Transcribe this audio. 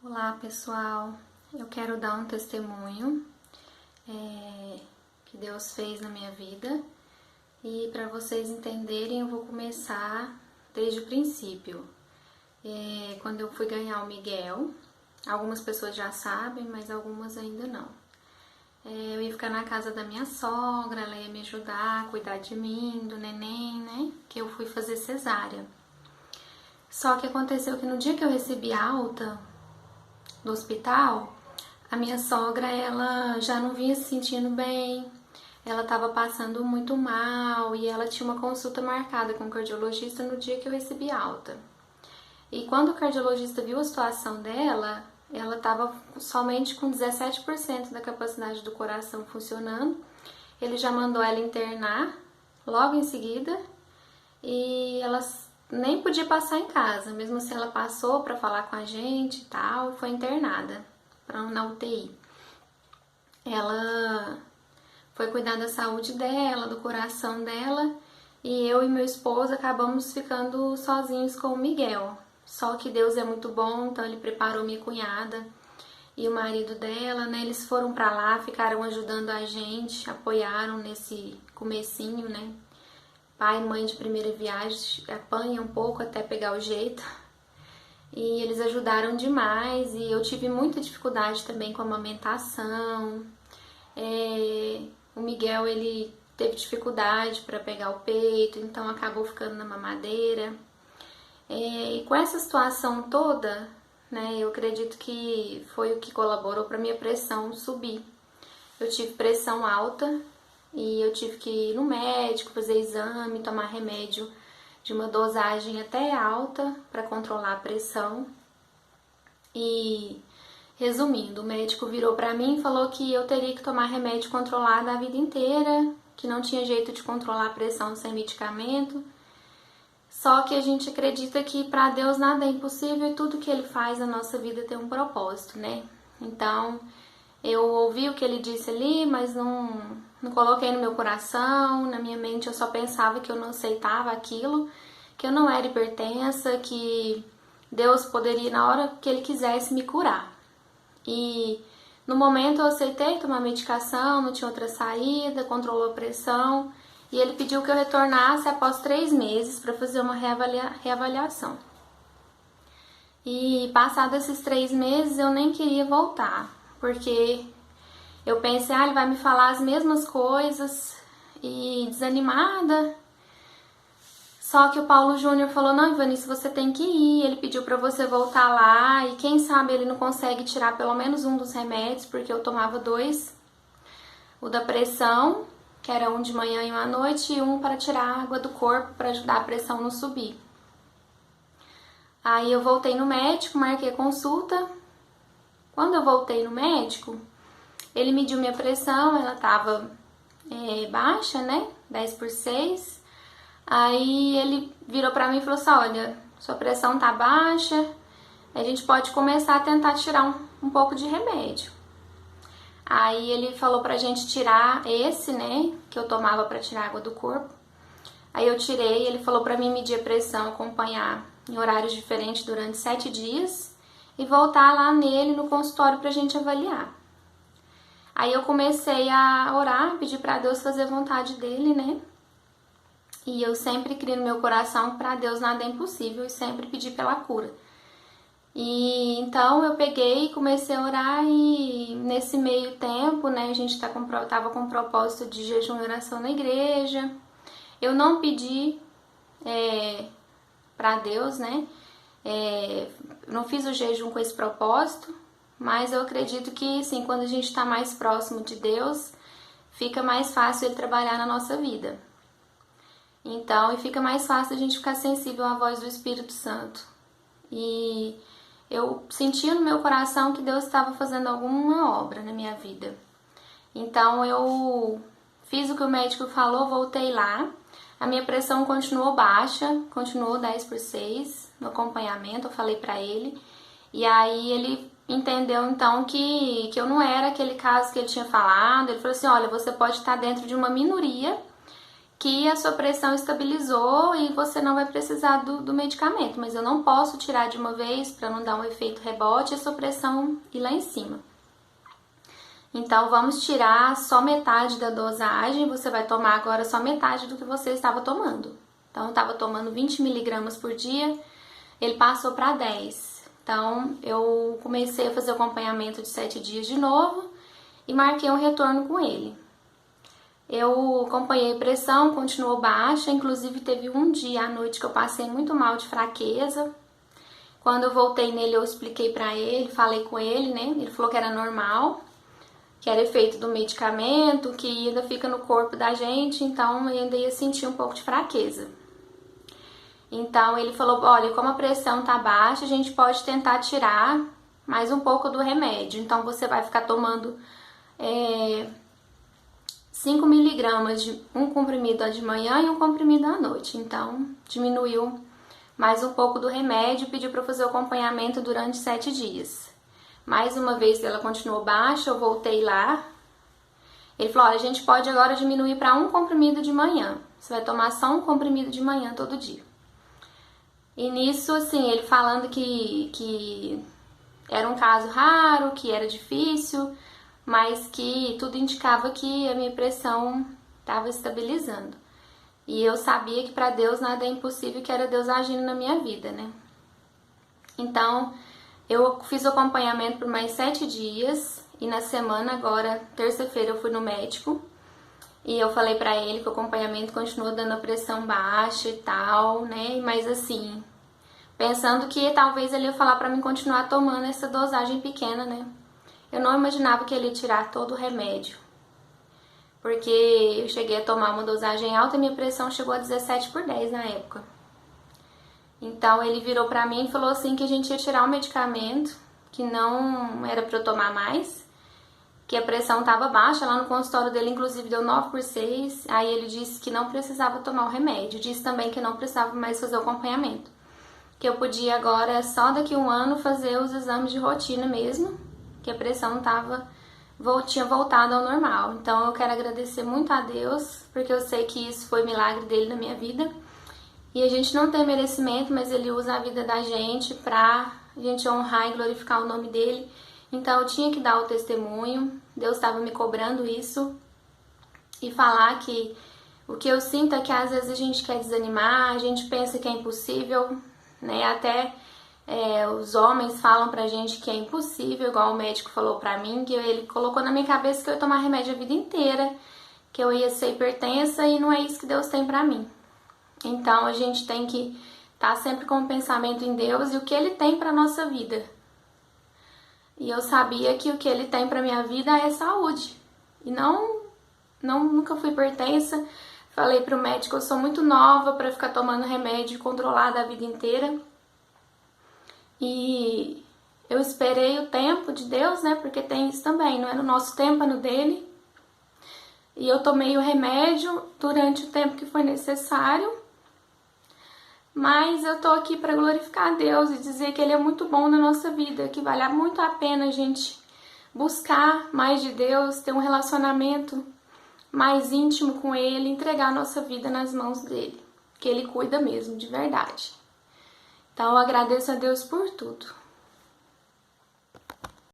Olá pessoal, eu quero dar um testemunho que Deus fez na minha vida e para vocês entenderem eu vou começar desde o princípio. Quando eu fui ganhar o Miguel, algumas pessoas já sabem, mas algumas ainda não. Eu ia ficar na casa da minha sogra, ela ia me ajudar a cuidar de mim, do neném, né? Que eu fui fazer cesárea. Só que aconteceu que no dia que eu recebi alta do hospital, a minha sogra, ela já não vinha se sentindo bem, ela estava passando muito mal e ela tinha uma consulta marcada com o cardiologista no dia que eu recebi alta. E quando o cardiologista viu a situação dela, ela estava somente com 17% da capacidade do coração funcionando. Ele já mandou ela internar logo em seguida e ela nem podia passar em casa. Mesmo assim, ela passou para falar com a gente e tal, e foi internada na UTI. Ela foi cuidar da saúde dela, do coração dela, e eu e meu esposo acabamos ficando sozinhos com o Miguel. Só que Deus é muito bom, então ele preparou minha cunhada e o marido dela, né? Eles foram para lá, ficaram ajudando a gente, apoiaram nesse comecinho, né? Pai e mãe de primeira viagem apanham um pouco até pegar o jeito. E eles ajudaram demais e eu tive muita dificuldade também com a amamentação. O Miguel, ele teve dificuldade para pegar o peito, então acabou ficando na mamadeira. E com essa situação toda, né, eu acredito que foi o que colaborou para minha pressão subir. Eu tive pressão alta e eu tive que ir no médico, fazer exame, tomar remédio de uma dosagem até alta para controlar a pressão. E resumindo, o médico virou para mim e falou que eu teria que tomar remédio controlado a vida inteira, que não tinha jeito de controlar a pressão sem medicamento. Só que a gente acredita que para Deus nada é impossível e tudo que Ele faz na nossa vida tem um propósito, né? Então, eu ouvi o que Ele disse ali, mas não coloquei no meu coração, na minha mente eu só pensava que eu não aceitava aquilo, que eu não era hipertensa, que Deus poderia, na hora que Ele quisesse, me curar. E no momento eu aceitei tomar medicação, não tinha outra saída, controlou a pressão. E ele pediu que eu retornasse após 3 meses para fazer uma reavaliação. E passados esses 3 meses eu nem queria voltar, porque eu pensei, ele vai me falar as mesmas coisas e desanimada. Só que o Paulo Júnior falou, não, Ivanice, você tem que ir, ele pediu para você voltar lá e quem sabe ele não consegue tirar pelo menos um dos remédios, porque eu tomava 2, o da pressão, que era um de manhã e um à noite, e um para tirar a água do corpo, para ajudar a pressão não subir. Aí eu voltei no médico, marquei a consulta. Quando eu voltei no médico, ele mediu minha pressão, ela estava baixa, né? 10/6. Aí ele virou para mim e falou assim, olha, sua pressão tá baixa, a gente pode começar a tentar tirar um pouco de remédio. Aí ele falou pra gente tirar esse, né, que eu tomava pra tirar água do corpo. Aí eu tirei, ele falou pra mim medir a pressão, acompanhar em horários diferentes durante 7 dias e voltar lá nele no consultório pra gente avaliar. Aí eu comecei a orar, pedir pra Deus fazer a vontade dele, né? E eu sempre criei no meu coração que pra Deus nada é impossível e sempre pedi pela cura. E então eu peguei e comecei a orar e nesse meio tempo, né, a gente tava com o propósito de jejum e oração na igreja. Eu não pedi para Deus, né, não fiz o jejum com esse propósito, mas eu acredito que, sim, quando a gente está mais próximo de Deus, fica mais fácil Ele trabalhar na nossa vida. Então, e fica mais fácil a gente ficar sensível à voz do Espírito Santo. E eu sentia no meu coração que Deus estava fazendo alguma obra na minha vida. Então eu fiz o que o médico falou, voltei lá. A minha pressão continuou baixa, continuou 10/6 no acompanhamento, eu falei pra ele. E aí ele entendeu então que eu não era aquele caso que ele tinha falado. Ele falou assim, olha, você pode estar dentro de uma minoria que a sua pressão estabilizou e você não vai precisar do medicamento, mas eu não posso tirar de uma vez para não dar um efeito rebote e a sua pressão ir lá em cima. Então vamos tirar só metade da dosagem, você vai tomar agora só metade do que você estava tomando. Então eu estava tomando 20 miligramas por dia, ele passou para 10. Então eu comecei a fazer o acompanhamento de 7 dias de novo e marquei um retorno com ele. Eu acompanhei a pressão, continuou baixa, inclusive teve um dia à noite que eu passei muito mal de fraqueza. Quando eu voltei nele, eu expliquei pra ele, falei com ele, né? Ele falou que era normal, que era efeito do medicamento, que ainda fica no corpo da gente, então eu ainda ia sentir um pouco de fraqueza. Então ele falou, olha, como a pressão tá baixa, a gente pode tentar tirar mais um pouco do remédio. Então você vai ficar tomando 5 miligramas de um comprimido de manhã e um comprimido à noite. Então, diminuiu mais um pouco do remédio e pediu para eu fazer o acompanhamento durante 7 dias. Mais uma vez ela continuou baixa, eu voltei lá. Ele falou, olha, a gente pode agora diminuir para um comprimido de manhã. Você vai tomar só um comprimido de manhã todo dia. E nisso, assim, ele falando que era um caso raro, que era difícil, mas que tudo indicava que a minha pressão estava estabilizando. E eu sabia que para Deus nada é impossível, que era Deus agindo na minha vida, né? Então, eu fiz o acompanhamento por mais 7 dias e na semana, agora, terça-feira, eu fui no médico e eu falei pra ele que o acompanhamento continuou dando a pressão baixa e tal, né? Mas assim, pensando que talvez ele ia falar pra mim continuar tomando essa dosagem pequena, né? Eu não imaginava que ele ia tirar todo o remédio, porque eu cheguei a tomar uma dosagem alta e minha pressão chegou a 17/10 na época. Então ele virou pra mim e falou assim que a gente ia tirar o medicamento, que não era pra eu tomar mais, que a pressão tava baixa, lá no consultório dele inclusive deu 9/6, aí ele disse que não precisava tomar o remédio, disse também que não precisava mais fazer o acompanhamento, que eu podia agora só daqui a um ano fazer os exames de rotina mesmo, que a pressão tinha voltado ao normal. Então eu quero agradecer muito a Deus, porque eu sei que isso foi milagre dele na minha vida. E a gente não tem merecimento, mas ele usa a vida da gente pra gente honrar e glorificar o nome dele. Então eu tinha que dar o testemunho, Deus estava me cobrando isso e falar que o que eu sinto é que às vezes a gente quer desanimar, a gente pensa que é impossível, né? Até os homens falam pra gente que é impossível, igual o médico falou pra mim, que ele colocou na minha cabeça que eu ia tomar remédio a vida inteira, que eu ia ser hipertensa e não é isso que Deus tem pra mim. Então a gente tem que estar sempre com o pensamento em Deus e o que Ele tem pra nossa vida. E eu sabia que o que Ele tem pra minha vida é saúde. E nunca fui hipertensa. Falei pro médico, eu sou muito nova pra ficar tomando remédio controlado a vida inteira. E eu esperei o tempo de Deus, né? Porque tem isso também, não é no nosso tempo, é no dele. E eu tomei o remédio durante o tempo que foi necessário. Mas eu tô aqui para glorificar a Deus e dizer que Ele é muito bom na nossa vida, que vale muito a pena a gente buscar mais de Deus, ter um relacionamento mais íntimo com Ele, entregar a nossa vida nas mãos dele, que Ele cuida mesmo, de verdade. Então eu agradeço a Deus por tudo.